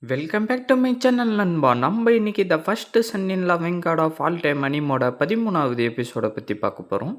Welcome back to my channel நண்பா. நம்ம இன்னைக்கு the first son in loving god of all time அனிமோட 13வது எபிசோட பற்றி பார்க்க போகிறோம்.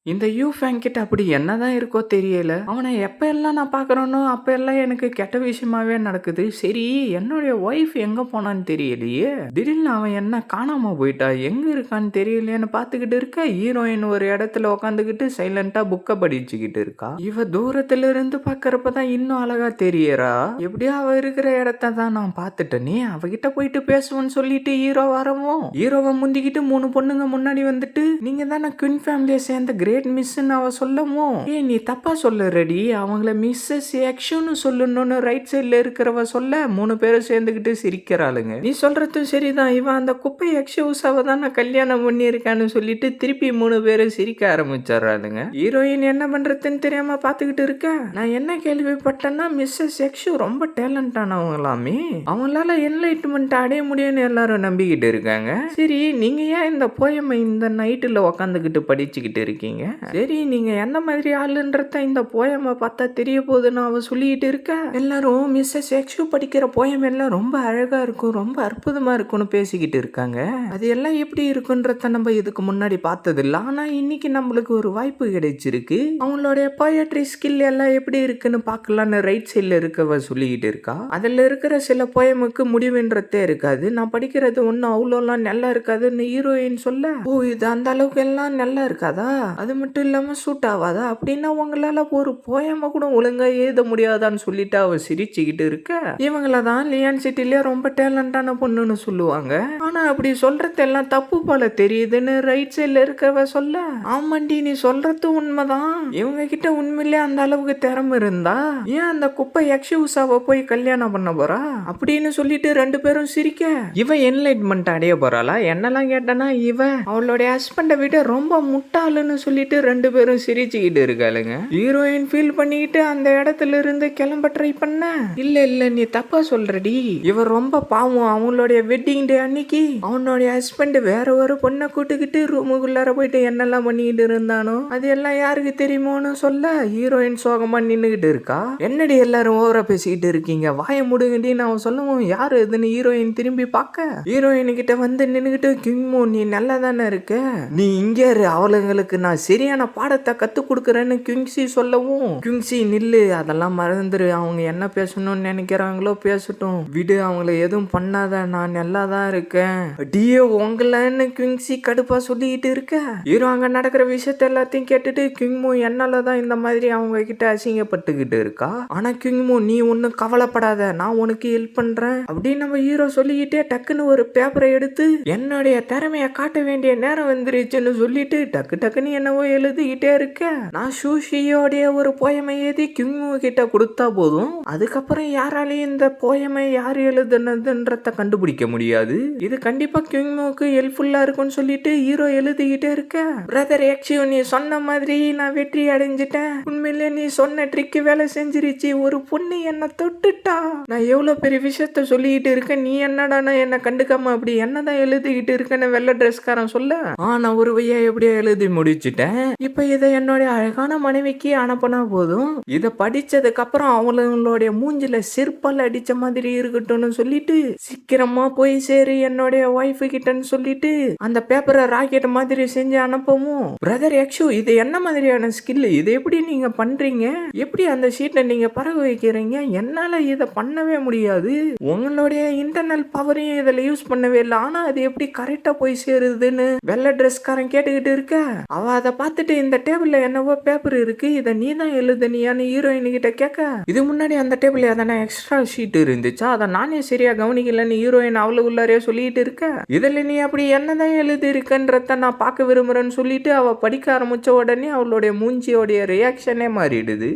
இந்த யூ ஃபேங் கிட்ட அப்படி என்னதான் இருக்கோ தெரியல. அவனை எப்ப எல்லாம் நான் பார்க்குறேனோ அப்ப எல்லாம் எனக்கு கெட்ட விஷயமாவே நடக்குது. சரி, என்னுடைய ஒய்ஃப் எங்க போனான்னு தெரியலையே. திடீர்னு அவன் என்ன காணாம போயிட்டா, எங்க இருக்கான்னு தெரியலையேன்னு பார்த்துக்கிட்டு இருக்க. ஹீரோயின் ஒரு இடத்துல உட்காந்துக்கிட்டு சைலண்டா புக்கை படிச்சுக்கிட்டு இருக்கா. இவ தூரத்துல இருந்து பார்க்கறப்பதான் இன்னும் அழகா தெரியறா. எப்படியோ அவ இருக்கிற இடத்த தான் நான் பார்த்துட்டேனே. அவகிட்ட போயிட்டு பேசுவேன்னு சொல்லிட்டு ஹீரோ வரவும், ஹீரோவை முந்திக்கிட்டு 3 பொண்ணுங்க முன்னாடி வந்துட்டு, நீங்க தானே குயின் ஃபேமிலியை சேர்ந்த கிரேட் மிஸ்ன்னு அவ சொல்லவும், நீ தப்பா சொல்லுறடி, அவங்கள மிஸ்ஸஸ் எக்ஷுன்னு சொல்லணும்னு ரைட் சைட்ல இருக்கிறவ சொல்ல 3 பேரும் சேர்ந்துக்கிட்டு சிரிக்கிறாளுங்க. நீ சொல்றதும் சரிதான், இவன் அந்த குப்பை எக்ஷூஸாவை தான் நான் கல்யாணம் பண்ணியிருக்கான்னு சொல்லிட்டு திருப்பி 3 பேரும் சிரிக்க ஆரம்பிச்சிடறாளுங்க. ஹீரோயின் என்ன பண்றதுன்னு தெரியாம பாத்துக்கிட்டு இருக்க. நான் என்ன கேள்விப்பட்டேன்னா மிஸ்ஸஸ் எக்ஷு ரொம்ப டேலண்டானவங்களாமே, அவங்களால என்லைட்மெண்ட் அடைய முடியும்னு எல்லாரும் நம்பிக்கிட்டு இருக்காங்க. சரி, நீங்க ஏன் இந்த போயமை இந்த நைட்டுல உக்காந்துக்கிட்டு படிச்சுக்கிட்டு இருக்கீங்க? சரி, நீங்க எந்த மாதிரி ஆளுன்றத இந்த போயமை பார்த்தா தெரிய போகுதுன்னு அவ சொல்லிட்டு இருக்க. எல்லாரும் மிஸ்ஸஸ் எக்ஷு படிக்கிற போயம் எல்லாம் ரொம்ப அழகா இருக்கும், ரொம்ப அற்புதமா இருக்கும்னு பேசிக்கிட்டு இருக்காங்க. அது எல்லாம் எப்படி இருக்குன்றத நம்ம இதுக்கு முன்னாடி பார்த்தது இல்லை. ஆனா இன்னைக்கு நம்மளுக்கு ஒரு வாய்ப்பு கிடைச்சிருக்கு. அவங்களுடைய போயட்ரி ஸ்கில் எல்லாம் எப்படி இருக்குன்னு பார்க்கலான்னு ரைட் சைட்ல இருக்கவ சொல்லிக்கிட்டு இருக்கா. அதுல இருக்கிற சில போயமுக்கு முடிவுன்றதே இருக்காது. நான் படிக்கிறது ஒன்றும் அவ்வளோலாம் நல்லா இருக்காதுன்னு ஹீரோயின் சொல்ல, ஓ இது அந்த அளவுக்கு எல்லாம் நல்லா இருக்காதா, அது மட்டும் இல்லாம சூட் ஆகாதா, அப்படின்னா உங்களால ஒரு போயம கூட ஒழுங்கா எழுத முடியாதான்னு சொல்லிட்டு அவ சிரிச்சுக்கிட்டு இருக்க. இவங்கள தான் லியான் சிட்டிலே ரொம்ப டேலண்டான பொண்ணுன்னு சொல்லுவாங்க. ஆனா அப்படி சொல்றதெல்லாம் தப்பு போல தெரியுதுன்னு ரைட் சைட்ல இருக்கவ சொல்ல, ஆமாண்டி நீ சொல்றது உண்மைதான், இவங்க கிட்ட உண்மையிலே அந்த அளவுக்கு திறமை இருந்தா ஏன் அந்த குப்பை எக்ஷூஸாவை போய் கல்யாணம் பண்ண போறா அப்படின்னு சொல்லிட்டு 2 பேரும் சிரிக்க, இவ என்லைட்மெண்ட் அடைய போறாளா என்னெல்லாம் கேட்டனா, இவ அவளுடைய ஹஸ்பண்டை விட ரொம்ப முட்டாளுன்னு சொல்லிட்டு 2 பேரும் சிரிச்சுக்கிட்டு இருக்காளுங்க. ஹீரோயின் ஃபீல் பண்ணிக்கிட்டு அந்த இடத்துல இருந்து கிளம்ப ட்ரை பண்ண, இல்ல நீ தப்பா சொல்றடி, இவ ரொம்ப பாவம். அவங்களுடைய வெட்டிங் டே அன்னைக்கு அவனுடைய ஹஸ்பண்ட் வேற ஒரு பொண்ணை கூட்டுக்கிட்டு ரூமுக்குள்ளார போயிட்டு என்னெல்லாம் பண்ணிக்கிட்டு இருந்தானோ அது எல்லாம் யாருக்கு தெரியுமோன்னு சொல்ல, ஹீரோயின் சோகமா நின்னுகிட்டு இருக்கா. என்னடி எல்லாரும் ஓவரா பேசிக்கிட்டு இருக்கீங்க, வாய முடுங்கடின்னு அவன் சொல்லவும், யாரு இதுன்னு ஹீரோயின் திரும்பி பார்க்க, ஹீரோயின் கிட்ட வந்து நின்னுகிட்டு, கிங்மோ நீ நல்லா தானே இருக்க, நீ இங்க இரு, அவளுங்களுக்கு நான் சரியான பாடத்தை கத்து கொடுக்குறேன்னு கிங்ஸி சொல்லவும், கிங்ஸி நில்லு, அதெல்லாம் மறந்துரு, அவங்க என்ன பேசணும்னு நினைக்கிறாங்களோ பேசட்டும், விடு, அவங்கள எதுவும் பண்ணாத, நான் நல்லா தான் இருக்கேன் டியோ உங்களன்னு கிங்ஸி கடுப்பா சொல்லிக்கிட்டு இருக்க. ஹீரோ அங்க நடக்கிற விஷயத்த எல்லாத்தையும் கேட்டுட்டு, கிங்மோ என்னாலதான் இந்த மாதிரி அவங்க கிட்ட அசிங்கப்பட்டுக்கிட்டு இருக்கா, ஆனா கிங்மோ நீ ஒன்னும் கவலைப்படாத, நான் உனக்கு ஹெல்ப் பண்றேன் அப்படின்னு நம்ம ஹீரோ சொல்லிக்கிட்டே டக்குன்னு ஒரு பேப்பரை எடுத்து, என்னுடைய திறமைய காட்ட வேண்டிய நேரம் வந்துருச்சுன்னு சொல்லிட்டு டக்கு டக்குன்னு என்னவோ எழுதிக்கிட்டே இருக்க. நான் சூஷியோடைய ஒரு போயமை எழுதி கிங்மு கிட்ட கொடுத்தா போதும், அதுக்கப்புறம் யாராலையும் இந்த போயமை யார் எழுதுனதுன்றத கண்டுபிடிக்க முடியாது, இது கண்டிப்பா கிங்முக்கு ஹெல்ப்ஃபுல்லா இருக்கும்னு சொல்லிட்டு ஹீரோ எழுதிக்கிட்டே இருக்க. பிரதர் எக்ஷு நீ சொன்ன மாதிரி நான் வெற்றி அடைஞ்சிட்டேன், உண்மையிலே நீ சொன்ன ட்ரிக் வேலை செஞ்சிருச்சு, ஒரு பொண்ணு என்ன தொட்டுட்டா, நான் எவ்வளவு பெரிய விஷயத்த சொல்லிக்கிட்டு இருக்கேன், நீ என்னடா என்ன கண்டுக்காம அப்படி என்னதான் எழுதிக்கிட்டு இருக்கேன்னு வெள்ளை ட்ரெஸ்காரன் சொல்ல, நான் ஒரு வழியா எப்படியா எழுதி முடிச்சிட்டேன், இப்ப இதை என்னுடைய அழகான மனைவிக்கு அனுப்பினா போதும், இதை படிச்சதுக்கு அப்புறம் அவங்களுடைய மூஞ்சில செருப்பால் அடிச்ச மாதிரி இருக்கட்டும்னு சொல்லிட்டு சீக்கிரமா போய் சேரு என்னுடைய ஒய்ஃபு கிட்டன்னு சொல்லிட்டு அந்த பேப்பரை ராக்கெட் மாதிரி செஞ்சு அனுப்பவும், பிரதர் எக்ஷு இது என்ன மாதிரியான ஸ்கில், இது எப்படி நீங்க பண்றீங்க, எப்படி அந்த ஷீட்டை நீங்க பரவ வைக்கிறீங்க, என்னால இதை பண்ணவே முடியாது, உங்களுடைய இன்டர்னல் பவரையும் இதில் யூஸ் பண்ணவே இல்லை, ஆனா அது எப்படி கரெக்டா போய் சேருதுன்னு வெள்ளை ட்ரெஸ்காரன் கேட்டுக்கிட்டு இருக்க. அவ அதை பார்த்துட்டு, இந்த டேபிள்ல என்னவோ பேப்பர் இருக்கு, இதை நீ தான் எழுதுனியான்னு ஹீரோயின் கிட்ட கேட்க, இது முன்னாடி அந்த டேபிள் எதனா எக்ஸ்ட்ரா ஷீட் இருந்துச்சா, அதை நானே சரியா கவனிக்கலன்னு ஹீரோயின் அவ்வளவு உள்ளாரே சொல்லிட்டு இருக்க, இதுல நீ அப்படி என்னதான் எழுதி இருக்குன்றத நான் பார்க்க விரும்புறேன்னு சொல்லிட்டு அவ படிக்க ஆரம்பிச்ச உடனே அவளுடைய மூஞ்சியோடைய ரியாக்ஷனே மாறிடுது.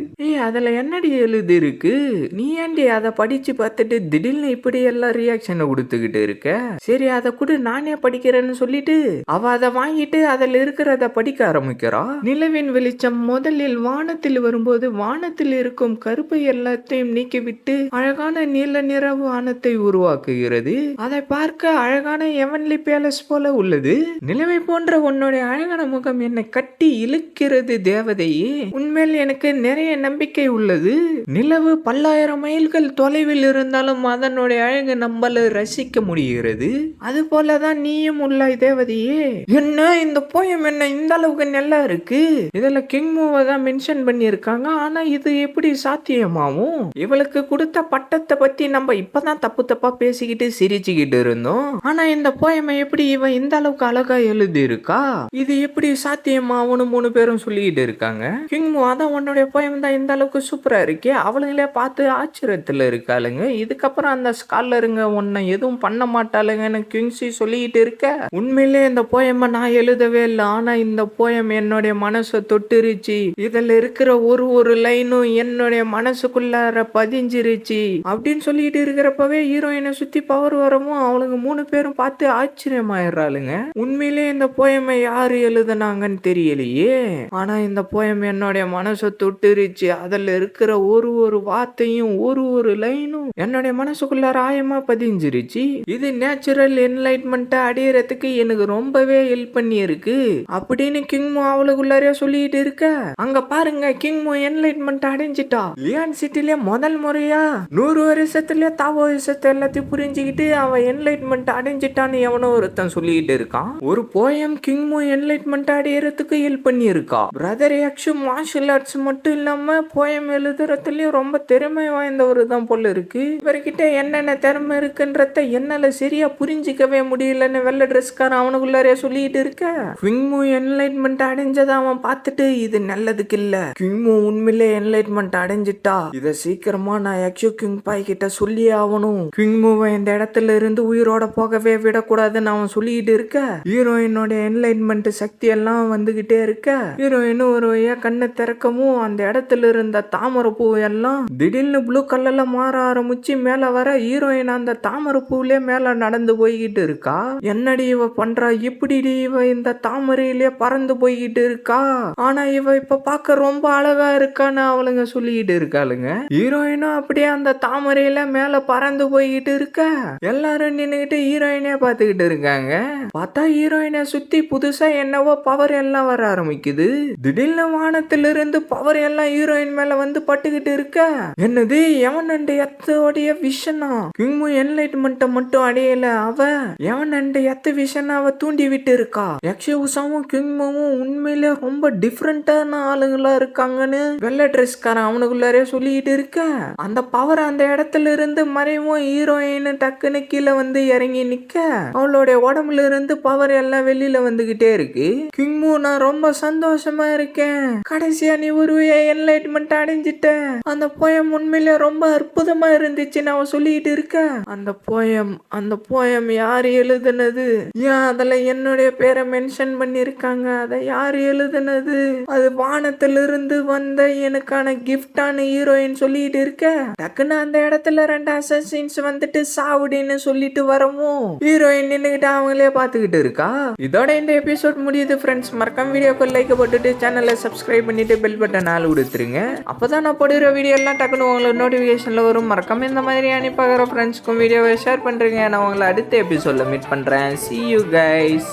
அதுல என்னடி எழுதி இருக்கு, நீ ஏன்டி அதை படிச்சு பார்த்துட்டு திடீர்னு இப்படி எல்லாம் ரியாக்ஷனை கொடுத்துக்கிட்டு இருக்க, சரி அதை கூட நானே படிக்கிறேன்னு சொல்லிட்டு அவ அதை வாங்கிட்டு அதில் இருக்கிறத படிக்க ஆரம்பிச்சு ஆரம்பிக்கிறா. நிலவின் வெளிச்சம் முதலில் வானத்தில் வரும்போது வானத்தில் இருக்கும் கருப்பை எல்லாத்தையும் நீக்கிவிட்டு அழகான நீல நிற வானத்தை உருவாக்குகிறது. அதை பார்க்க அழகான எவன்லி பேலஸ் போல உள்ளது. நிலவை போன்ற உன்னுடைய அழகான முகம் என்னை கட்டி இழுக்கிறது தேவதையே. உண்மையில் எனக்கு நிறைய நம்பிக்கை உள்ளது. நிலவு பல்லாயிரம் மைல்கள் தொலைவில் இருந்தாலும் அதனுடைய அழகு நம்மள ரசிக்க முடிகிறது. அது போலதான் நீயும் உள்ளாய் தேவதையே. என்ன இந்த போயம் என்ன இந்த அளவுக்கு நல்லா இருக்கு. இதுல கிங் மூவை தான் மென்ஷன் பண்ணியிருக்காங்க. ஆனா இது எப்படி சாத்தியமாவும்? இவளுக்கு கொடுத்த பட்டத்தை பத்தி நம்ம இப்பதான் தப்பு தப்பா பேசிக்கிட்டு சிரிச்சுக்கிட்டு இருந்தோம். ஆனா இந்த போயமை எப்படி இவ இந்த அளவுக்கு அழகா எழுதி இருக்கா? இது எப்படி சாத்தியமாவும்னு 3 பேரும் சொல்லிக்கிட்டு இருக்காங்க. கிங் மூ அதான் உன்னுடைய போயம் தான் இந்த அளவுக்கு சூப்பரா இருக்கே. அவளுங்களே பார்த்து ஆச்சரியத்துல இருக்காளுங்க. இதுக்கப்புறம் அந்த ஸ்காலருங்க உன்னை எதுவும் பண்ண மாட்டாளுங்கன்னு கிங்ஸி சொல்லிக்கிட்டு இருக்க. உண்மையிலே இந்த போயமை நான் எழுதவே இல்லை. ஆனா இந்த போயம் என்னுடைய மனசை தொட்டுருச்சு. இதுல இருக்கிற ஒரு லைனும் என்னுடைய மனசுக்குள்ளார பதிஞ்சிருச்சு அப்படின்னு சொல்லிட்டு இருக்கிறப்பவே ஹீரோயினை சுத்தி பவர் வரவும் அவளுங்க 3 பேரும் பார்த்து ஆச்சரியமாயிடுறாளுங்க. உண்மையிலே இந்த போயமை யாரு எழுதுனாங்கன்னு தெரியலையே. ஆனா இந்த போயம் என்னுடைய மனசை தொட்டுருச்சு. அதுல இருக்கிற ஒரு வார்த்தையும் ஒரு லைனும் என்னுடைய மனசுக்குள்ளார ஆயமா பதிஞ்சிருச்சு. இது நேச்சுரல் என்லைட்மெண்ட் அடையறதுக்கு எனக்கு ரொம்பவே ஹெல்ப் பண்ணி இருக்கு அப்படின்னு கிங்மு அவளுக்குள்ளாரே சொல்லிட்டு இருக்க. அங்க பாருங்க கிங்மு என்லைட்மெண்ட் அடைஞ்சிட்டா. லியான் சிட்டிலே முதல் முறையா 100 வருஷத்துல தாவோயிசத்தை எல்லாத்தையும் புரிஞ்சுக்கிட்டு அவன் என்லைட்மெண்ட் அடைஞ்சிட்டான்னு எவனோ ஒருத்தன் சொல்லிட்டு இருக்கான். ஒரு போயம் கிங்மு என்லைட்மெண்ட் அடையறதுக்கு ஹெல்ப் பண்ணி இருக்கா. பிரதர் யக்ஷு மார்ஷல் ஆர்ட்ஸ் மட்டும் இல்லாம போயம் எழுதுறதுலயும் ரொம்ப திறமை வாய்ந்தவர் தான் போல இருக்கு. இவர்கிட்ட என்னென்ன திறமை இருக்குன்றத என்னால சரியா புரிஞ்சிக்கவே முடியலன்னு வெள்ளை ட்ரெஸ்காரன் அவனுக்குள்ளாரே சொல்லிட்டு இருக்க. கிங்மு என்லைட்மெண்ட் அடைஞ்சதை அவன் பார்த்துட்டு இது நல்லதுக்கு இல்ல. கிங்மு உண்மையிலே என்லைட்மெண்ட் அடைஞ்சிட்டா. இத சீக்கிரமா நான் யக்ஷு கிங் பாய் கிட்ட சொல்லியே ஆகணும். கிங் மூவை இந்த இடத்துல இருந்து உயிரோட போகவே விடக்கூடாதுன்னு அவன் சொல்லிட்டு இருக்க. ஹீரோயினோட என்லைட்மெண்ட் சக்தி எல்லாம் வந்துகிட்டே இருக்க. ஹீரோயின் ஒரு வழியா கண்ணை திறக்கவும் அந்த இடத்துல இருந்த தாமரை பூ எல்லாம் திடீர்னு ப்ளூ கலர்ல மாற ஆரம்பிச்சு மேல வர ஹீரோயின் அந்த தாமரை பூவிலே மேல நடந்து போய்கிட்டு இருக்கா. என்னடி இவ பண்றா? இப்படி இவ இந்த தாமரையிலே பறந்து போய்கிட்டு இருக்கா. ஆனா இவ இப்ப பார்க்க ரொம்ப அழகா இருக்கான்னு அவளுங்க சொல்லிக்கிட்டு இருக்காளுங்க. ஹீரோயினும் அப்படியே அந்த தாமரையில மேல பறந்து போய்கிட்டு இருக்க. எல்லாரும் நின்னுகிட்டு ஹீரோயினே பார்த்துக்கிட்டு இருக்காங்க. பார்த்தா ஹீரோயினை சுத்தி புதுசா என்னவோ பவர் எல்லாம் வர ஆரம்பிக்குது. திடீர்னு வானத்திலிருந்து பவர் எல்லாம் ஹீரோயின் மேல வந்து பட்டுக்கிட்டு இருக்க. என்னது எவன் அண்ட் எத்தோடைய விஷனா? கிங்மு என்லைட்மெண்ட் மட்டும் அடையல, அவ எவன் அண்ட் எத்த விஷன் அவ தூண்டி விட்டு இருக்கா. யக்ஷுசாவும் கிங்முவும் உண்மையிலே ரொம்ப டிஃப்ரெண்டான ஆளுங்களா இருக்காங்கன்னு வெள்ளை ட்ரெஸ்காரன் அவனுக்குள்ளாரே சொல்லிட்டு இருக்க. அந்த பவர் அந்த இடத்துல இருந்து மறைவும் ஹீரோயின் டக்குன்னு கீழே வந்து இறங்கி நிக்க அவளுடைய உடம்புல இருந்து பவர் எல்லாம் வெளியில வந்துகிட்டே இருக்கு. கிங்மு நான் ரொம்ப சந்தோஷமா இருக்கேன். கடைசியா நீ ஒரு என்லைட்மெண்ட் அடைஞ்சிட்ட. அந்த போயம் உண்மையிலே ரொம்ப அற்புதமா இருந்துச்சுன்னு அவன் சொல்லிட்டு இருக்க. அந்த போயம் யாரு எழுதுனது? ஏன் அதுல என்னுடைய பேரை மென்ஷன் பண்ணிருக்காங்க? அதை யாரு எழுதுனது? அது வானத்திலிருந்து வந்த எனக்கான கிஃப்டான ஹீரோயின் சொல்லிட்டு இருக்க. டக்குன்னு அந்த இடத்துல 2 அசசின்ஸ் வந்துட்டு சாவுடின்னு சொல்லிட்டு வரவும் ஹீரோயின் நின்னுகிட்டு அவங்களே பாத்துக்கிட்டு இருக்கா. இதோட இந்த எபிசோட் முடியுது ஃப்ரெண்ட்ஸ். மறக்காம வீடியோக்கு லைக் போட்டுட்டு சேனலை சப்ஸ்கிரைப் பண்ணிட்டு பெல் பட்டன் ஆல் கொடுத்துருங்க. அப்பதான் நான் போடுற வீடியோ எல்லாம் டக்குன்னு உங்களுக்கு நோட்டிபிகேஷன்ல வரும். மறக்காம இந்த மாதிரி அனுப்பாகிற ஃப்ரெண்ட்ஸ்க்கும் வீடியோவை ஷேர் பண்றீங்க. நான் உங்களை அடுத்த எபிசோட்ல மீட் பண்றேன். See you guys.